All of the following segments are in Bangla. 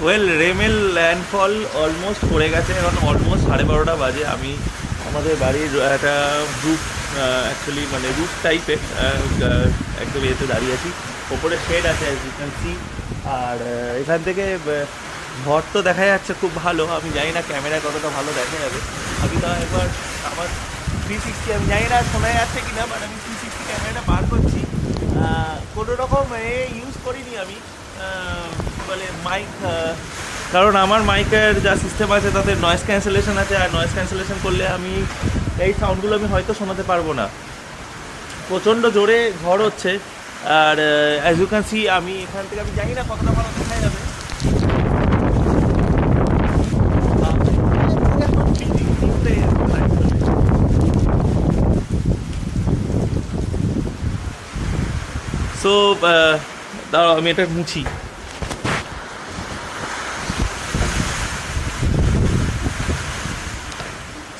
ওয়েল রেমেল ল্যান্ডফল অলমোস্ট পড়ে গেছে, এখন অলমোস্ট 12:30 বাজে। আমি আমাদের বাড়ির একটা রুফ, অ্যাকচুয়ালি মানে রুফ টাইপের একদম এতে দাঁড়িয়ে আছি। ওপরে শেড আছে অ্যাজ ইউ ক্যান সি। আর এখান থেকে ঝড় তো দেখা যাচ্ছে খুব ভালো। আমি জানি না ক্যামেরায় কতটা ভালো দেখা যাবে। আমি তো একবার আমার 360, আমি জানি না শোনা যাচ্ছে কিনা, বাট আমি 360 ক্যামেরাটা বার করছি। কোনো রকম ইউজ করিনি আমি, কী বলে মাইক, কারণ আমার মাইকের যা সিস্টেম আছে তাতে নয়েজ ক্যান্সেলেশন আছে, আর নয়েজ ক্যান্সেলেশন করলে আমি এই সাউন্ডগুলো আমি হয়তো শোনাতে পারবো না। প্রচণ্ড জোরে ঝড় হচ্ছে। আর অ্যাজ ইউ ক্যান সি, আমি এখান থেকে আমি জানি না কতটা ভালো দেখা যাবে। সো দাঁড়াও আমি এটা মুছি।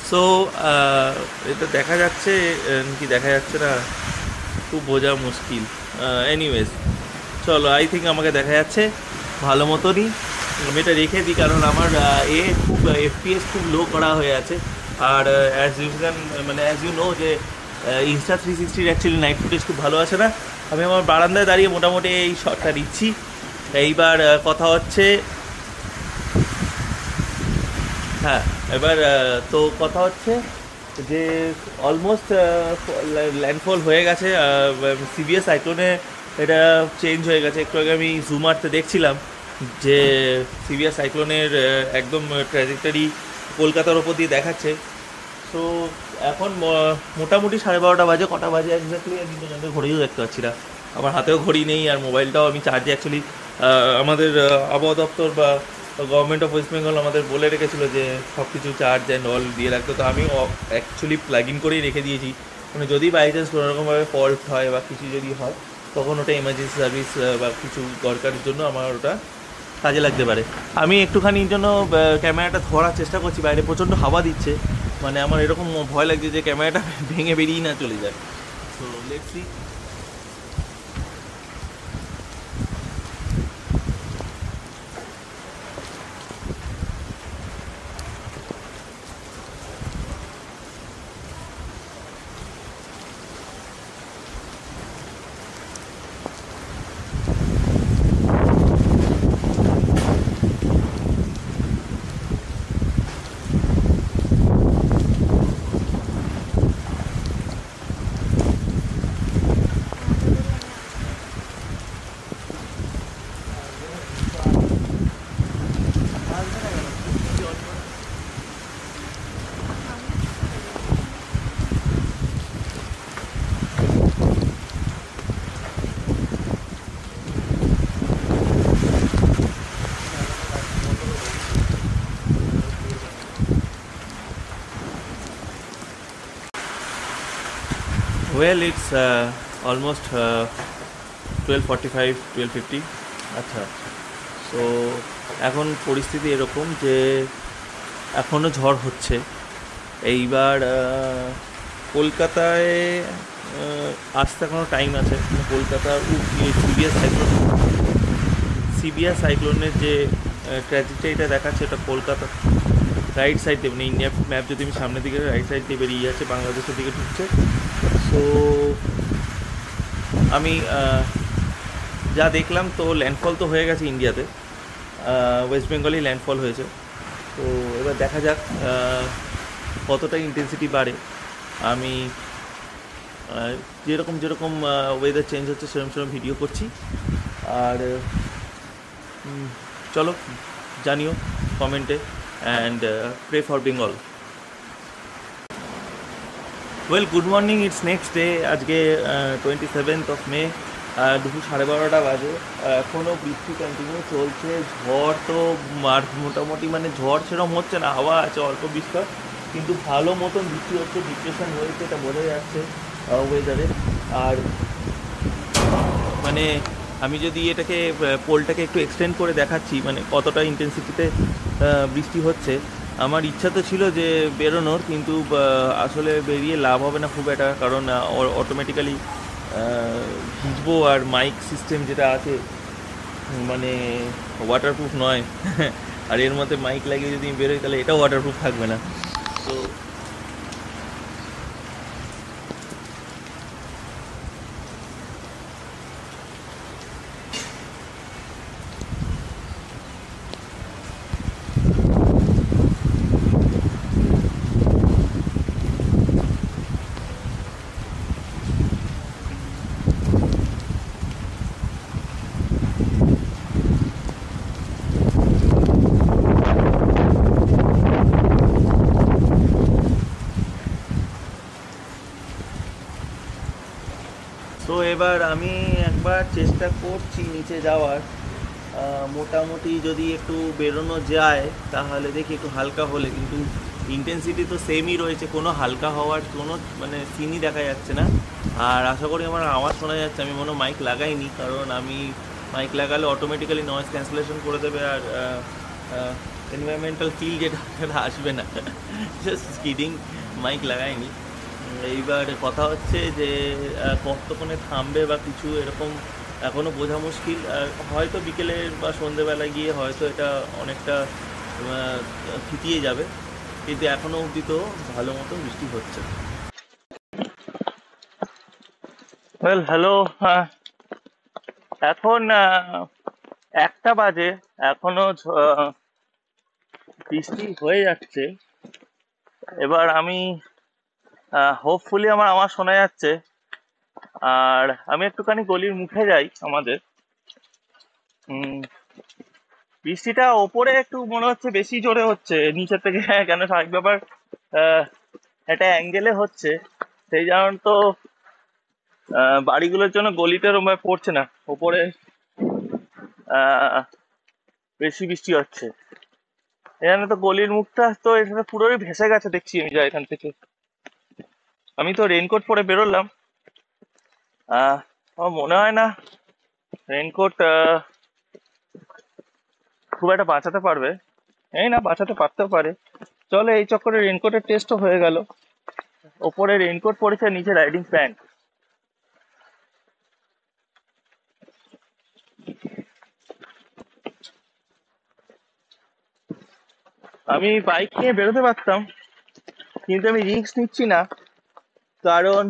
সো এটা দেখা যাচ্ছে কি দেখা যাচ্ছে না খুব বোঝা মুশকিল। এনিওয়েজ চলো, আই থিঙ্ক আমাকে দেখা যাচ্ছে ভালো মতনই। আমি এটা রেখে দিই, কারণ আমার খুব এফপিএস খুব লো করা হয়ে আছে। আর অ্যাজ ইউ ক্যান মানে অ্যাজ ইউ নো যে Insta360 অ্যাকচুয়ালি নাইট ফুটেজ খুব ভালো আছে না। আমি আমার বারান্দায় দাঁড়িয়ে মোটামুটি এই শটটা দিচ্ছি। এইবার কথা হচ্ছে, হ্যাঁ এবার তো কথা হচ্ছে যে অলমোস্ট ল্যান্ডফল হয়ে গেছে। সিভিয়ার সাইক্লোনে এটা চেঞ্জ হয়ে গেছে। একটু আগে আমি জুমারতে দেখছিলাম যে সিভিয়ার সাইক্লোনের একদম ট্র্যাজেক্টরি কলকাতার ওপর দিয়ে দেখাচ্ছে। সো এখন মোটামুটি 12:30 বাজে। কটা বাজে এক্স্যাক্টলি আমি তো ঘড়িও দেখতে পাচ্ছি না, আমার হাতেও ঘড়ি নেই, আর মোবাইলটাও আমি চার্জে অ্যাকচুয়ালি আমাদের আবহাওয়া দপ্তর বা গভর্নমেন্ট অফ ওয়েস্ট বেঙ্গল আমাদের বলে রেখেছিলো যে সব কিছু চার্জ অ্যান্ড অল দিয়ে রাখতো। তো আমি অ্যাকচুয়ালি প্লাগ ইন করেই রেখে দিয়েছি, মানে যদি বাই চান্স কোনোরকমভাবে ফল্ট হয় বা কিছু যদি হয় তখন ওটা এমার্জেন্সি সার্ভিস বা কিছু দরকারের জন্য আমার ওটা কাজে লাগতে পারে। আমি একটুখানির জন্য ক্যামেরাটা ধরার চেষ্টা করছি, বাইরে প্রচণ্ড হাওয়া দিচ্ছে, মানে আমার এরকম ভয় লাগছে যে ক্যামেরাটা ভেঙে বেরিয়ে না চলে যায়। So let's see. Well it's almost 12:45, 12:50। আচ্ছা, সো এখন পরিস্থিতি এরকম যে এখনও ঝড় হচ্ছে। এইবার কলকাতায় আসতে এখনও টাইম আছে। কলকাতার সিভিয়ার সাইক্লোনের যে ট্র্যাজেক্টরিটা দেখাচ্ছে এটা কলকাতা রাইট সাইড দিয়ে, মানে ইন্ডিয়া ম্যাপ যদি আমি সামনের দিকে রাইট সাইড দিয়ে বেরিয়ে যাচ্ছে, বাংলাদেশের দিকে ঢুকছে। সো আমি যা দেখলাম তো ল্যান্ডফল তো হয়ে গেছে ইন্ডিয়াতে, ওয়েস্ট বেঙ্গলেই ল্যান্ডফল হয়েছে। তো এবার দেখা যাক কতটা ইন্টেন্সিটি বাড়ে। আমি যেরকম যেরকম ওয়েদার চেঞ্জ হচ্ছে সেরকম সেরকম ভিডিও করছি। আর চলো জানিও কমেন্টে, and pray for Bengal. Well good morning, it's next day. আজকে 27th May, দুপুর 12:30 বাজে। এখনও বৃষ্টি কন্টিনিউ চলছে। ঝড় তো মোটামুটি মানে ঝড় সেরকম হচ্ছে না, হাওয়া আছে অল্প বিস্তর, কিন্তু ভালো মতন বৃষ্টি হচ্ছে। ডিপ্রেশন হয়েছে এটা বোঝা যাচ্ছে ওয়েদারে। আর মানে আমি যদি এটাকে পোলটাকে একটু এক্সটেন্ড করে দেখাচ্ছি মানে কতটা ইন্টেন্সিটিতে বৃষ্টি হচ্ছে। আমার ইচ্ছা তো ছিল যে বেরোনোর, কিন্তু আসলে বেরিয়ে লাভ হবে না খুব একটা, কারণ অটোমেটিক্যালি ভিজবো। আর মাইক সিস্টেম যেটা আছে মানে ওয়াটারপ্রুফ নয়। আর এর মধ্যে মাইক লাগিয়ে যদি আমি বেরোই তাহলে এটাও ওয়াটারপ্রুফ থাকবে না। তো তো এবার আমি একবার চেষ্টা করছি নিচে যাওয়ার। মোটামুটি যদি একটু বেরোনো যায় তাহলে দেখি একটু হালকা হলে, কিন্তু ইন্টেন্সিটি তো সেমই রয়েছে, কোনো হালকা হওয়ার কোনো মানে সিনই দেখা যাচ্ছে না। আর আশা করি আমার আওয়াজ শোনা যাচ্ছে। আমি মনে মাইক লাগাইনি, কারণ আমি মাইক লাগালে অটোমেটিক্যালি নয়েজ ক্যান্সেলেশন করে দেবে, আর এনভায়রনমেন্টাল ফিল যেটা সেটা আসবে না। জাস্ট কিডিং, মাইক লাগাইনি। এইবার কথা হচ্ছে যে কতক্ষণে থামবে বা কিছু এরকম এখনও বোঝা মুশকিল। হয়তো বিকেলে বা সন্ধেবেলায় গিয়ে হয়তো এটা অনেকটা থিতিয়ে যাবে, কিন্তু এখনও অবধি তো ভালো মতো বৃষ্টি হচ্ছে। ওয়েল হ্যালো, এখন 1টা বাজে, এখনো বৃষ্টি হয়ে যাচ্ছে। এবার আমি হোপফুলি আমার আওয়াজ শোনা যাচ্ছে। আর আমি একটুখানি গলির মুখে যাই আমাদের। উম, বৃষ্টিটা ওপরে একটু মনে হচ্ছে বেশি জোরে হচ্ছে নিচের থেকে। কেন স্বাভাবিক ব্যাপার, আহ, একটা অ্যাঙ্গেলে হচ্ছে, সেই জন্য তো বাড়িগুলোর জন্য গলিতে ওরম ভাবে পড়ছে না, ওপরে আহ, বেশি বৃষ্টি হচ্ছে। এখানে তো গলির মুখটা তো এখানে পুরোই ভেসে গেছে দেখছি আমি যা এখান থেকে। আমি তো রেইনকোট পরে বেরোলাম। আমার মনে হয় না রেইনকোট খুব একটা বাঁচাতে পারবে। এই না, বাঁচাতে পারতেও পারে। চলে এই চক্করে রেইনকোটের টেস্টও হয়ে গেল। ওপরে রেইনকোট পরেছে, নিচে রাইডিং প্যান্ট। আমি বাইক নিয়ে বেরোতে পারতাম, কিন্তু আমি রিস্ক নিচ্ছি না, কারণ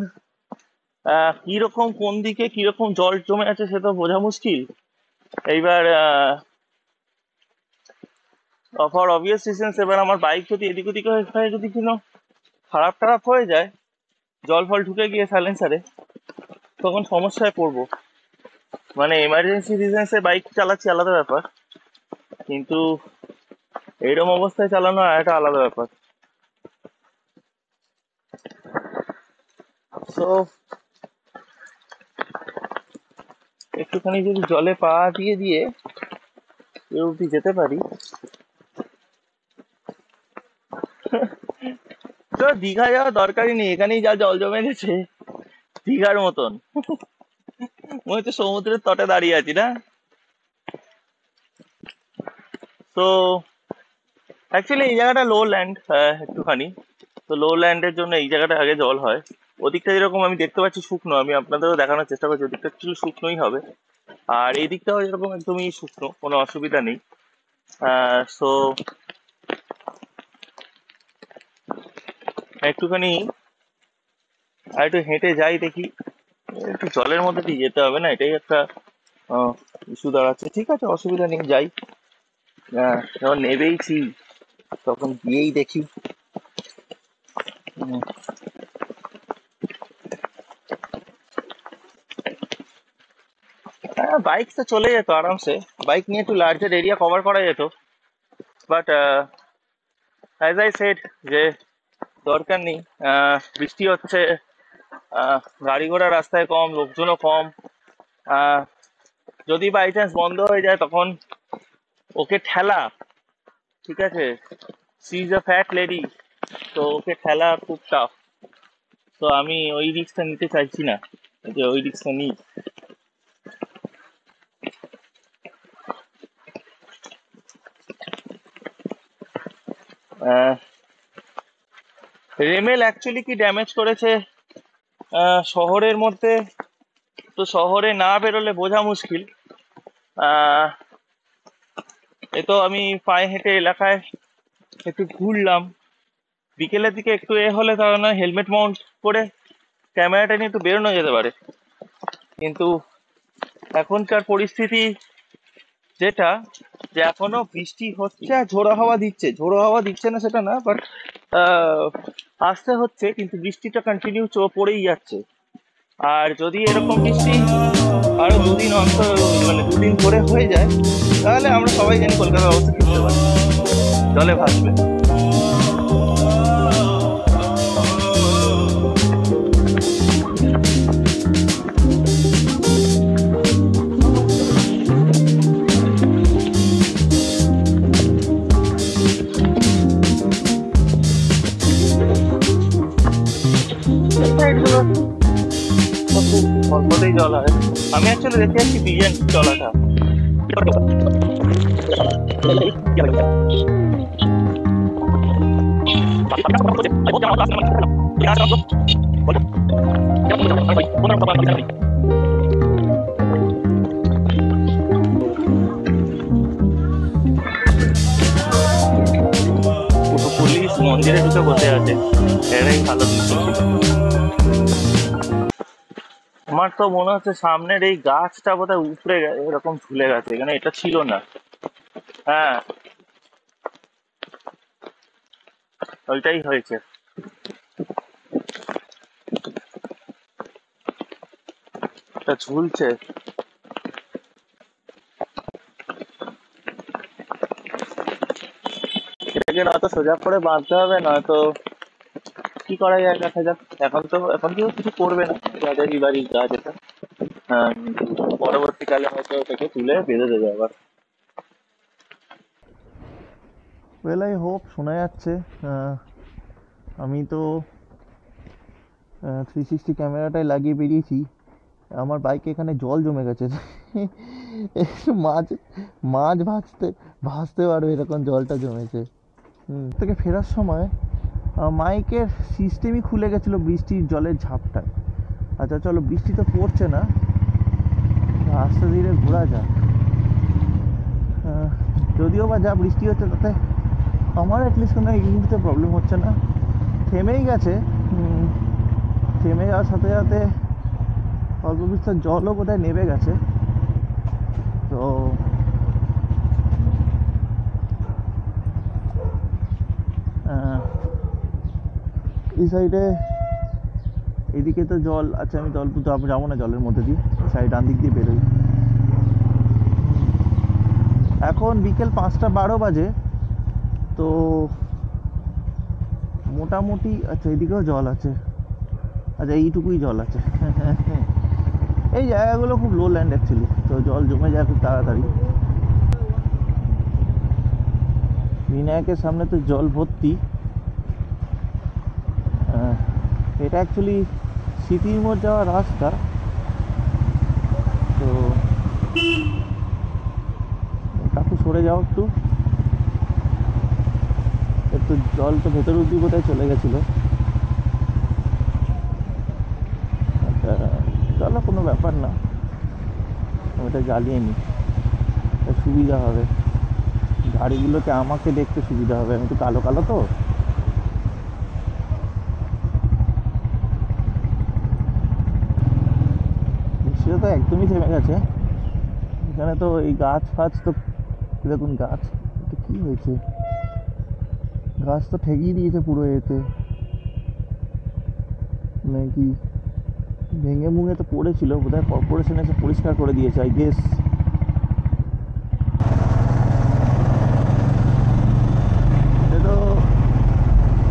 কিরকম কোন দিকে কিরকম জল জমে আছে সে তো বোঝা মুশকিল। এইবার ফর অবভিয়াস রিজনস, এবার আমার বাইক যদি এদিক ওদিক হয়ে যদি কোনো খারাপ টারাপ হয়ে যায়, জল ফল ঢুকে গিয়ে সাইলেন্সারে, তখন সমস্যায় পড়বো। মানে এমার্জেন্সি রিজনসে বাইক চালাচ্ছি আলাদা ব্যাপার, কিন্তু এইরকম অবস্থায় চালানো একটা আলাদা ব্যাপার। তো একটুখানি যদি জলে পা দিয়ে দিয়ে এ অব্দি যেতে পারি। তো দীঘা যাওয়ার দরকারই নেই, এখানেই যা জল জমে গেছে দীঘার মতন। মনে হচ্ছে সমুদ্রের তটে দাঁড়িয়ে আছি না। তো অ্যাকচুয়ালি এই জায়গাটা লো ল্যান্ড একটুখানি। তো লো ল্যান্ডের জন্য এই জায়গাটা আগে জল হয়। ওদিকটা যেরকম আমি দেখতে পাচ্ছি শুকনো, আমি আপনাদেরও দেখানোর চেষ্টা করছি, ওদিকটা একটু শুকনোই হবে। আর এই দিকটাও যেরকম একদমই শুকনো, কোনো অসুবিধা নেই। সো একটুখানি আর একটু হেঁটে যাই দেখি। একটু জলের মধ্যে দিয়ে যেতে হবে না, এটাই একটা ইস্যু দাঁড়াচ্ছে। ঠিক আছে, অসুবিধা নেই, যাই। যখন নেবেইছি তখন গিয়েই দেখি। হ্যাঁ, বাইক তো চলে যেত আরামসে, বাইক নিয়ে একটু লার্জার এরিয়া কভার করা যেত। বাট অ্যাজ আই সেড যে দরকার নেই। বৃষ্টি হচ্ছে, গাড়ি ঘোড়া রাস্তায় কম, লোকজনও কম। আহ, যদি বাই চান্স বন্ধ হয়ে যায় তখন ওকে ঠেলা, ঠিক আছে, she is a fat lady, তো ওকে ঠেলা খুব টাফ। তো আমি ওই রিস্কটা নিতে চাইছি না, যে ওই রিস্কটা নিই। রেমেল অ্যাকচুয়ালি কি ড্যামেজ করেছে শহরের মধ্যে, তো শহরে না বেরোলে বোঝা মুশকিল। আহ এই তো আমি পায়ে হেঁটে এলাকায় একটু ঘুরলাম। বিকেলের দিকে একটু হলে তাহলে না হেলমেট মাউন্ট করে ক্যামেরাটা নিয়ে একটু বেরোনো যেতে পারে, কিন্তু এখনকার পরিস্থিতি যেটা, যে এখনো বৃষ্টি হচ্ছে আর ঝোড়ো হাওয়া দিচ্ছে, ঝোড়ো হাওয়া দিচ্ছে না সেটা না, বাট আসতে হচ্ছে, কিন্তু বৃষ্টিটা কন্টিনিউ পড়েই যাচ্ছে। আর যদি এরকম বৃষ্টি আরো দুদিন অন্তর, মানে দুদিন ধরে হয়ে যায়, তাহলে আমরা সবাই জানি কলকাতার অবস্থা কি হতে পারে, জলে ভাসবে। সাইডগুলো খুব অল্পতেই জল হয়। আমি অ্যাকচুয়ালি দেখে যাচ্ছি বিজেন জলাটা। পুলিশ মন্দিরে ঢুকে বসে আছে, এটাই ভালো দৃশ্য ছিল। আমার তো মনে হচ্ছে সামনের এই গাছটা বোধহয় উপড়ে এরকম ঝুলে গেছে, এখানে এটা ছিল না। হ্যাঁ, ওইটাই হয়েছে। এটা ঝুলছে। এটাকে নয়তো সোজা করে বাঁধতে হবে, নয়তো কি করা যায় দেখা যাক। এখন কেউ কিছু করবে না, যাদেরই বাড়ির গাছ এটা। হ্যাঁ, কিন্তু পরবর্তীকালে হয়তো এটাকে তুলে বেঁধে দেবে আবার। ওয়েল আই হোপ শোনা যাচ্ছে। আমি তো 360 ক্যামেরাটাই লাগিয়ে বেরিয়েছি। আমার বাইকে এখানে জল জমে গেছে। মাছ মাছ ভাসতে ভাসতে পারবে এরকম জলটা জমেছে। থেকে ফেরার সময় মাইকের সিস্টেমই খুলে গেছিলো বৃষ্টির জলের ঝাপটায়। আচ্ছা চলো, বৃষ্টি তো পড়ছে না, আস্তে ধীরে ঘোরা যাক। যদিও বা যা বৃষ্টি হচ্ছে তাতে আমার অ্যাটলিস্ট কোনো এই মুহূর্তে প্রবলেম হচ্ছে না, থেমেই গেছে। থেমে যাওয়ার সাথে সাথে অল্প বিস্তর জলও বোধহয় নেমে গেছে। তো এই সাইডে এদিকে তো জল আছে, আমি জল যাবো না জলের মধ্যে দিয়ে, সাইড ডান দিক দিয়ে বেরোই। এখন বিকেল 5টা 12 বাজে, তো মোটামুটি আচ্ছা এদিকেও জল আছে। আচ্ছা এইটুকুই জল আছে। এই জায়গাগুলো খুব লো ল্যান্ড অ্যাকচুয়ালি, তো জল জমে যায় খুব তাড়াতাড়ি। বিনায়কের সামনে তো জল ভর্তি। এটা অ্যাকচুয়ালি সিটির মোড় যাওয়ার রাস্তা। তো কাকু সরে যাও একটু, একটু জল তো ভেতর অব্দি বোধহয় চলে গেছিলো। চলো কোনো ব্যাপার না, ওটা জ্বালিয়ে নি, সুবিধা হবে গাড়িগুলোকে, আমাকে দেখতে সুবিধা হবে, আমি তো কালো কালো তো। বৃষ্টিটা তো একদমই থেমে গেছে। এখানে তো এই গাছ ফাছ তো দেখুন, গাছ এটা কি হয়েছে, গাছ তো ঠেকিয়ে দিয়েছে পুরো এতে, নাকি ভেঙে মুঙে তো পড়েছিল, বোধহয় কর্পোরেশন এসে পরিষ্কার করে দিয়েছে আই গেস। তো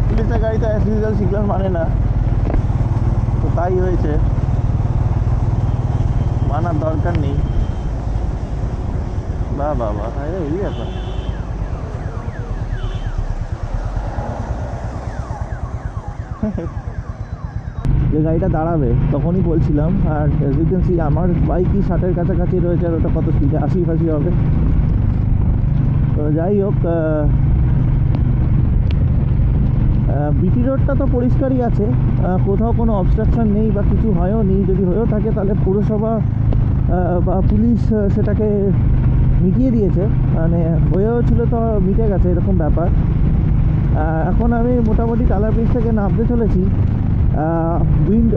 পুলিশের গাড়ি তো অ্যাজ ইউজুয়াল সিগন্যাল মানে না, তো তাই হয়েছে, মানার দরকার নেই। বাহ বাহ বাহ, এই ব্যাপার। যে গাড়িটা দাঁড়াবে তখনই বলছিলাম, আর রিজেন্সি আমার বাইকই 60-এর কাছাকাছি রয়েছে, আর ওটা কত স্পিডে 80-ফাশি হবে। তো যাই হোক, বিটি রোডটা তো পরিষ্কারই আছে, কোথাও কোনো অবস্ট্রাকশন নেই বা কিছু হয়ও নি। যদি হয়েও থাকে তাহলে পুরসভা বা পুলিশ সেটাকে মিটিয়ে দিয়েছে, মানে হয়েও ছিল তো মিটে গেছে এরকম ব্যাপার। এখন আমি মোটামুটি টালা ব্রিজ থেকে নামতে চলেছি। উইন্ড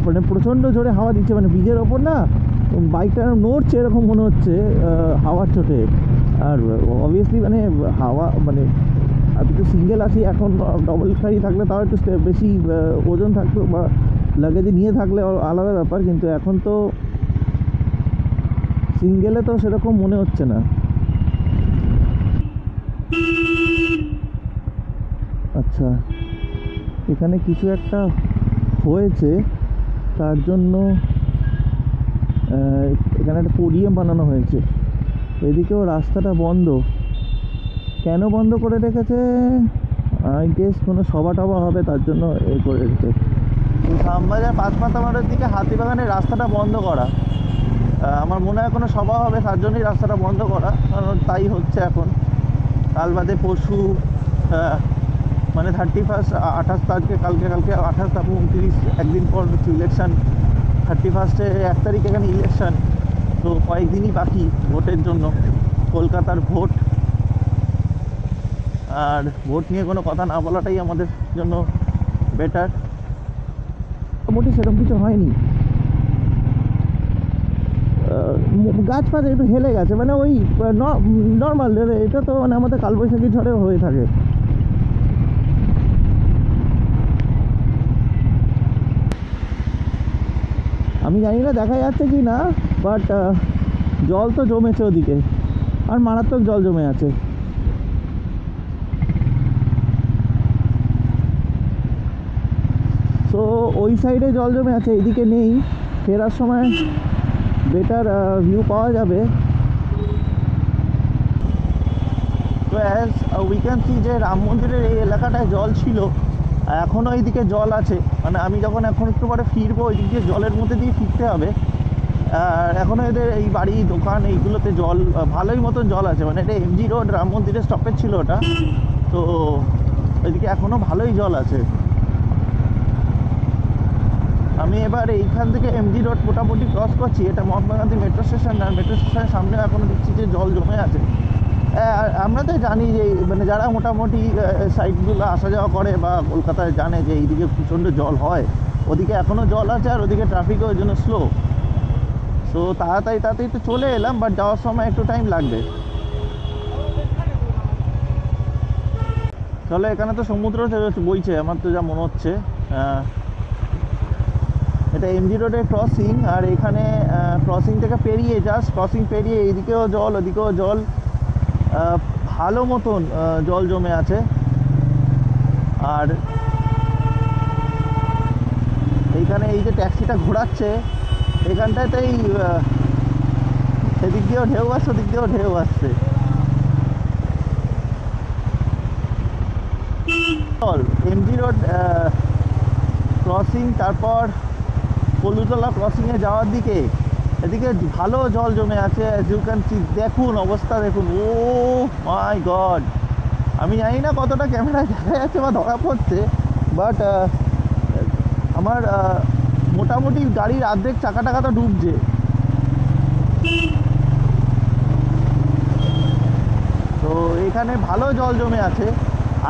মানে প্রচণ্ড জোরে হাওয়া দিচ্ছে, মানে ব্রিজের ওপর না বাইকটা নড়ছে এরকম মনে হচ্ছে হাওয়ার চোটে। আর অবভিয়াসলি মানে হাওয়া মানে আমি তো সিঙ্গেল আছি এখন, ডবল গাড়ি থাকলে তাও একটু বেশি ওজন থাকতো বা লাগেজে নিয়ে থাকলে আলাদা ব্যাপার, কিন্তু এখন তো সিঙ্গেলে তো সেরকম মনে হচ্ছে না। আচ্ছা, এখানে কিছু একটা হয়েছে, তার জন্য এখানে একটা পোডিয়াম বানানো হয়েছে। এদিকেও রাস্তাটা বন্ধ। কেন বন্ধ করে রেখেছে? আই গেস কোনো সভা টভা হবে তার জন্য করে রেখেছে। শ্যামবাজার পাঁচমাথা মাঠের দিকে হাতিবাগানের রাস্তাটা বন্ধ করা, আমার মনে হয় কোনো সভা হবে তার জন্যই রাস্তাটা বন্ধ করা, কারণ তাই হচ্ছে এখন। কাল বাদে পরশু মানে 31 28 তারিখে কালকে 28 তারপর 29, একদিন পর ইলেকশান। 31 1 তারিখ এখানে ইলেকশান, তো কয়েকদিনই বাকি ভোটের জন্য, কলকাতার ভোট। আর ভোট নিয়ে কোনো কথা না বলাটাই আমাদের জন্য বেটার। মোটামুটি সেরকম কিছু হয়নি, গাছ ফাছ একটু হেলে গেছে, মানে ওই নর্মাল, এটা তো মানে আমাদের কালবৈশাখী ঝড়েও হয়ে থাকে। আমি জানি না দেখা যাচ্ছে কি না, বাট জল তো জমেছে ওদিকে, আর মারাত্মক জল জমে আছে। তো ওই সাইডে জল জমে আছে, এদিকে নেই। ফেরার সময় বেটার ভিউ পাওয়া যাবে। তো অ্যাজ উই ক্যান সি যে রাম মন্দিরের এই এলাকাটায় জল ছিল, এখনও এইদিকে জল আছে। মানে আমি যখন এখন একটু পরে ফিরবো ওই দিক দিয়ে জলের মধ্যে দিয়ে ফিরতে হবে। আর এখনও এদের এই বাড়ি দোকান এইগুলোতে জল ভালোই মতন জল আছে, মানে এটা এমজি রোড, রাম মন্দিরের স্টপেজ ছিল ওটা, তো ওইদিকে এখনও ভালোই জল আছে। আমি এবার এইখান থেকে এমজি রোড মোটামুটি ক্রস করছি, এটা মহাত্মা গান্ধী মেট্রো স্টেশন, আর মেট্রো স্টেশনের সামনেও এখনও দেখছি যে জল জমে আছে। আমরা তো জানি যে মানে যারা মোটামুটি সাইডগুলো আসা যাওয়া করে বা কলকাতায় জানে যে এইদিকে প্রচণ্ড জল হয়, ওদিকে এখনও জল আছে, আর ওদিকে ট্রাফিকও ওই জন্য স্লো। সো তাড়াতাড়ি তো চলে এলাম, বাট যাওয়ার সময় একটু টাইম লাগবে। চলো, এখানে তো সমুদ্র বইছে আমার তো যা মনে হচ্ছে। এটা এমজি রোডের ক্রসিং, আর এখানে ক্রসিং থেকে পেরিয়ে জাস্ট ক্রসিং পেরিয়ে এইদিকেও জল ওদিকেও জল, ভালো মতন জল জমে আছে। আর এইখানে এই যে ট্যাক্সিটা ঘোরাচ্ছে এখানটাতেই সেদিক দিয়েও ঢেউ আসছে, ওদিক দিয়েও ঢেউ আসছে। চল এমজি রোড ক্রসিং, তারপর কলুতলা ক্রসিংয়ে যাওয়ার দিকে এদিকে ভালো জল জমে আছে। ইউ ক্যান সি, দেখুন অবস্থা দেখুন, ও মাই গড। আমি জানি না কতটা ক্যামেরায় দেখা যাচ্ছে বা ধরা পড়ছে, বাট আমার মোটামুটি গাড়ির অর্ধেক চাকা টাকা তো ডুবছে। তো এখানে ভালো জল জমে আছে।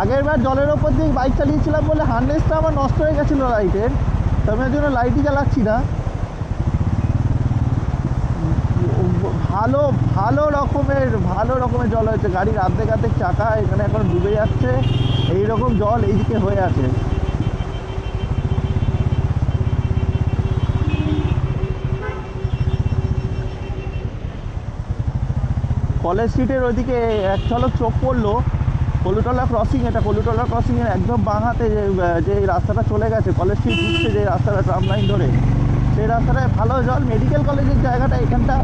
আগের বার জলের ওপর দিয়ে বাইক চালিয়েছিলাম বলে হার্নেসটা আমার নষ্ট হয়ে গেছিলো লাইটের, তো আমি ওই জন্য লাইটই চালাচ্ছি না। ভালো রকমের জল হয়েছে, গাড়ির অর্ধেক চাকা এখানে এখন ডুবে যাচ্ছে, এই রকম জল এইদিকে হয়ে আছে। কলেজ স্ট্রিটের ওইদিকে এক ঝলক চোখ পড়লো, কলুতলা ক্রসিং, এটা কলুতলা ক্রসিংয়ের একদম বাঁ হাতে যে রাস্তাটা চলে গেছে কলেজ স্ট্রিট ঢুকছে, যে রাস্তাটা ট্রাম লাইন ধরে, সেই রাস্তাটায় ভালো জল। মেডিকেল কলেজের জায়গাটা এখানটা,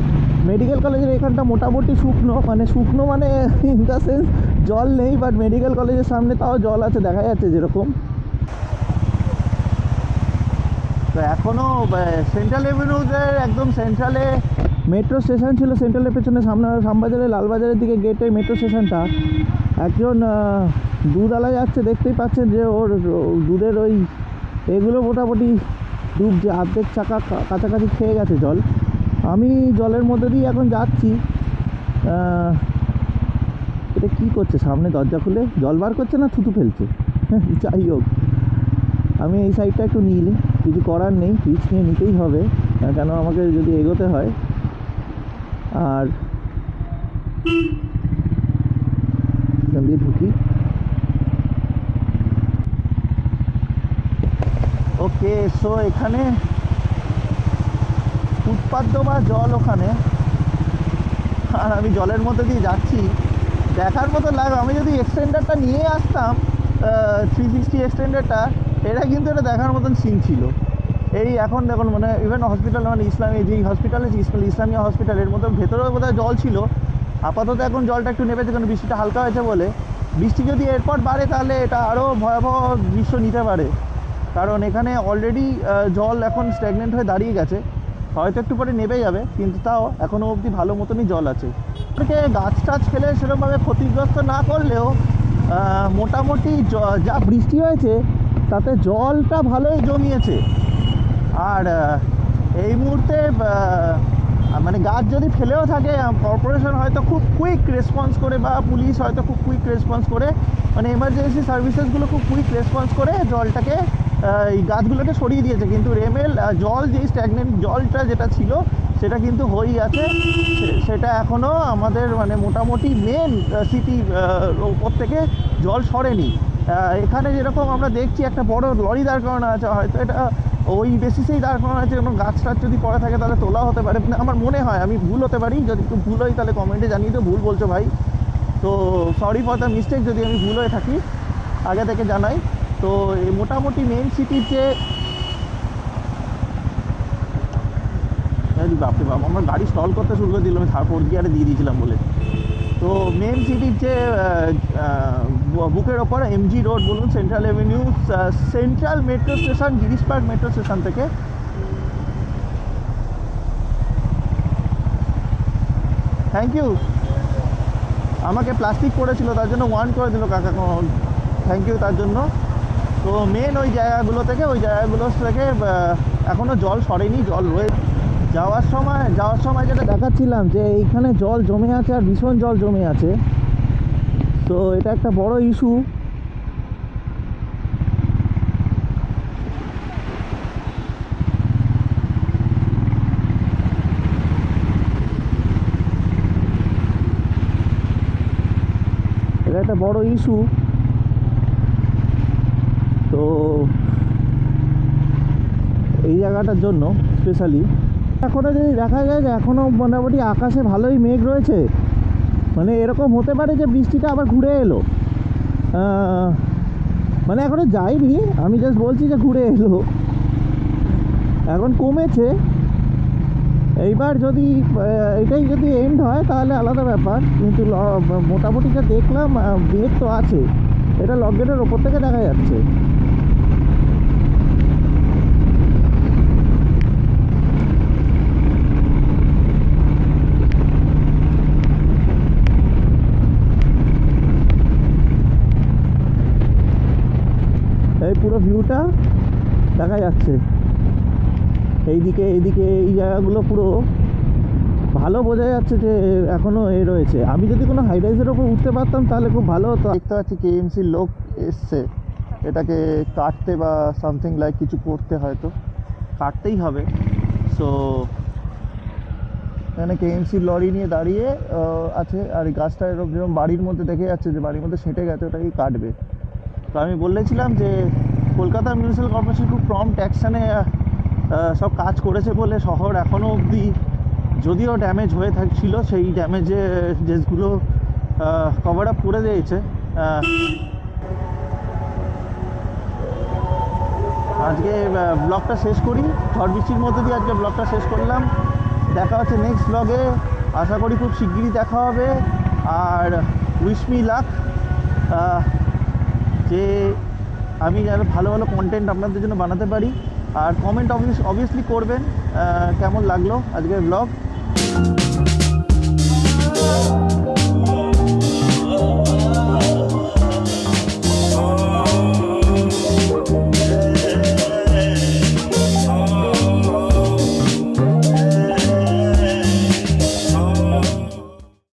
মেডিকেল কলেজের এখানটা মোটামুটি শুকনো মানে ইন দ্য সেন্স জল নেই, বাট মেডিকেল কলেজের সামনে তাও জল আছে, দেখা যাচ্ছে যেরকম। তো এখনও সেন্ট্রাল এভিনিউতে একদম সেন্ট্রালে মেট্রো স্টেশন ছিল, সেন্ট্রালের পেছনে সামনে শ্যামবাজারে লালবাজারের দিকে গেটে মেট্রো স্টেশনটা। একজন দুধওয়ালা যাচ্ছে, দেখতেই পাচ্ছেন যে ওর দুধের ওই এগুলো মোটামুটি ডুবছে, অর্ধেক চাকা কাছাকাছি খেয়ে গেছে জল। আমি জলের মধ্যে দিয়ে এখন যাচ্ছি। এটা কি করছে সামনে? দরজা খুলে জল বার করছে না থুতু ফেলছে? যাই হোক, আমি এই সাইডটা একটু নিই, কিছু করার নেই, রিস্ক নিয়ে নিতেই হবে, কেন আমাকে যদি এগোতে হয়। আর এখান দিয়ে ঢুকি। ওকে, সো এখানে উৎপাদ্য বা জল ওখানে, আর আমি জলের মধ্যে দিয়ে যাচ্ছি। দেখার মতো লাগে। আমি যদি এক্সটেন্ডারটা নিয়ে আসতাম, 360 এক্সটেন্ডারটা, এটা কিন্তু এটা দেখার মতন সিন ছিল। এই এখন দেখুন, মানে ইভেন হসপিটাল, মানে ইসলামী যেই হসপিটাল আছে ইসলামিয়া হসপিটাল, এর মধ্যে ভেতরেও বোধহয় জল ছিল। আপাতত এখন জলটা একটু নেমেছে, কারণ বৃষ্টিটা হালকা হয়েছে বলে। বৃষ্টি যদি এরপর বাড়ে তাহলে এটা আরও ভয়াবহ দৃশ্য নিতে পারে, কারণ এখানে অলরেডি জল এখন স্ট্যাগনেন্ট হয়ে দাঁড়িয়ে গেছে। হয়তো একটু পরে নেমে যাবে, কিন্তু তাও এখনও অবধি ভালো মতনই জল আছে। গাছ টাছ ফেলে সেরকমভাবে ক্ষতিগ্রস্ত না করলেও মোটামুটি যা বৃষ্টি হয়েছে তাতে জলটা ভালোই জমিয়েছে। আর এই মুহূর্তে মানে গাছ যদি ফেলেও থাকে, কর্পোরেশন হয়তো খুব কুইক রেসপন্স করে, বা পুলিশ হয়তো খুব কুইক রেসপন্স করে, মানে এমার্জেন্সি সার্ভিসেসগুলো খুব কুইক রেসপন্স করে জলটাকে, এই গাছগুলোকে সরিয়ে দিয়েছে। কিন্তু রেমেল জল, যেই স্ট্যাগনেন্ট জলটা যেটা ছিল সেটা কিন্তু হয়েই আছে। সেটা এখনও আমাদের মানে মোটামুটি মেন সিটির ওপর থেকে জল সরেনি। এখানে যেরকম আমরা দেখছি একটা বড় লরি দাঁড় করানো আছে, হয়তো এটা ওই বেসিসেই দাঁড় করানো আছে, এবং গাছ টাছ যদি পড়ে থাকে তাহলে তোলা হতে পারে আমার মনে হয়। আমি ভুল হতে পারি, যদি একটু ভুল হয় তাহলে কমেন্টে জানিয়ে তো ভুল বলছো ভাই। তো সরি ফর দ্য মিস্টেক যদি আমি ভুল হয়ে থাকি, আগে থেকে জানাই। তো এই মোটামুটি মেন সিটির যে, বাপরে বাপ, আমার গাড়ি স্টল করতে শুরু করে দিল, আমি ফোর্থ গিয়ারে দিয়ে দিয়েছিলাম বলে। তো মেন সিটির যে বুকের ওপর এমজি রোড বলুন, central avenue, central metro station, Girish park metro station থেকে থ্যাংক ইউ, আমাকে প্লাস্টিক পড়েছিল তার জন্য 1 করে দিল কাকা, থ্যাংক ইউ তার জন্য। তো মেন ওই জায়গাগুলো থেকে এখনও জল সরেনি, জল রয়েছে। যাওয়ার সময় যেটা দেখাচ্ছিলাম যে এইখানে জল জমে আছে, আর ভীষণ জল জমে আছে। তো এটা একটা বড় ইস্যু। এটা একটা বড় ইস্যু। তো এই জায়গাটার জন্য স্পেশালি এখনও যদি দেখা যায় যে এখনও মোটামুটি আকাশে ভালোই মেঘ রয়েছে, মানে এরকম হতে পারে যে বৃষ্টিটা আবার ঘুরে এলো। মানে এখনও যায়নি, আমি জাস্ট বলছি যে ঘুরে এলো, এখন কমেছে। এইবার যদি এটাই যদি এন্ড হয় তাহলে আলাদা ব্যাপার, কিন্তু মোটামুটি যা দেখলাম মেঘ তো আছে, এটা লক গেটের ওপর থেকে দেখা যাচ্ছে। এই পুরো ভিউটা দেখা যাচ্ছে এইদিকে এই জায়গাগুলো পুরো ভালো বোঝা যাচ্ছে যে এখনও রয়েছে। আমি যদি কোনো হাইরাইজের ওপর উঠতে পারতাম তাহলে খুব ভালো হতো। দেখতে পাচ্ছি কেএমসির লোক এসছে এটাকে কাটতে বা সামথিং লাইক কিছু করতে, হয়তো কাটতেই হবে। সো এখানে কেএমসির লরি নিয়ে দাঁড়িয়ে আছে, আর এই গাছটা এরকম বাড়ির মধ্যে দেখে যাচ্ছে যে বাড়ির মধ্যে সেঁটে গেছে, ওটাকেই কাটবে। তো আমি বলেছিলাম যে কলকাতা মিউনিসিপ্যাল কর্পোরেশন খুব প্রম্পট অ্যাকশানে সব কাজ করেছে বলে শহর এখনও অবধি যদিও ড্যামেজ হয়ে থাকছিল, সেই ড্যামেজেসগুলো কভার আপ করে দিয়েছে। আজকে ব্লগটা শেষ করি, ঝড় বৃষ্টির মধ্যে দিয়ে আজকে ব্লগটা শেষ করলাম। দেখা হচ্ছে নেক্সট ব্লগে, আশা করি খুব শিগগিরই দেখা হবে। আর উইশ মি লাক, যে আমি যেন ভালো ভালো কন্টেন্ট আপনাদের জন্য বানাতে পারি। আর কমেন্ট অবভিয়াসলি করবেন কেমন লাগলো আজকের ব্লগ।